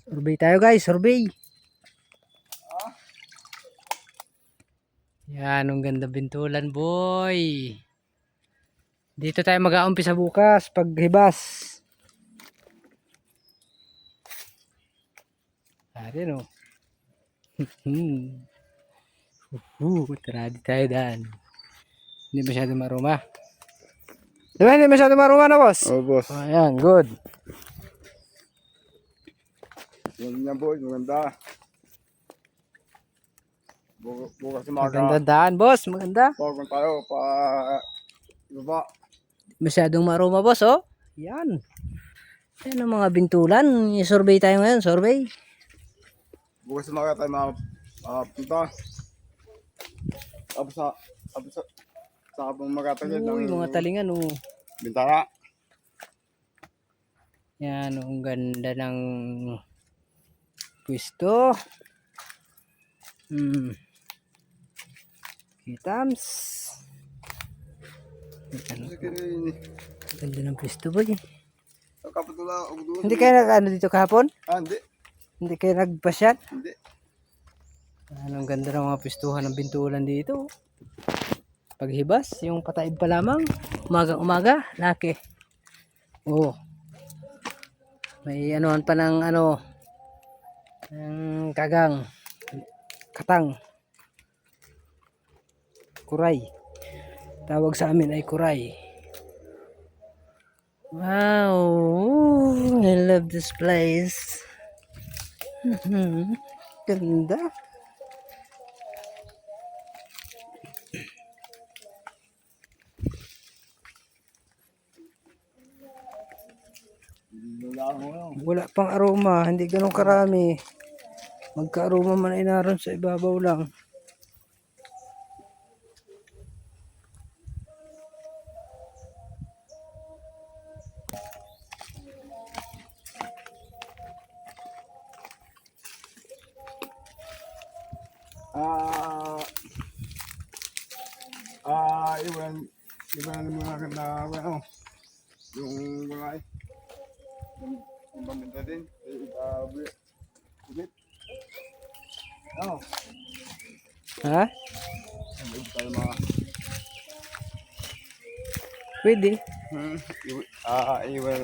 Survey tayo guys, survey. Yan, ang ganda bintulan boy. Dito tayo mag-aumpisa bukas paghibas. Ayan o. Tara di tayo daan. Hindi masyado maruma. Diba hindi masyado maruma na boss? Oh, boss. Ayan, good. Yan yan, boss. Maganda. Bukas umaga. Maganda daan boss, maganda. Pagod tayo pa baba. Masyadong maruma boss oh. Yan. Yan ang mga bintulan. I-survey tayo ngayon, survey. Bukas umaga tayo punta. Tapos sa habang magatagal Uy, mga talingan oh. bintana. Yan, ang ganda ng pwesto. Kitams. Ganda ng pwesto boy. Kapatula, Hindi kayo nag-ano dito kahapon? Hindi. Hindi kayo nagpasyat? Hindi. Anong ganda ng mga pwestuhan ng bintulan dito. Paghibas, yung pataib pa lamang. Umaga, laki. Oh. May anuhan pa ng ng katang. Kuray. Tawag sa amin ay kuray. Wow, I love this place. Ganda. Wala pang aroma, hindi ganun karami. Magka-aroma man ay naroon sa ibabaw lang. Iwan muna na yung mga yung paminta din. Ubit. Ha? Tayo mga Pwede. iwan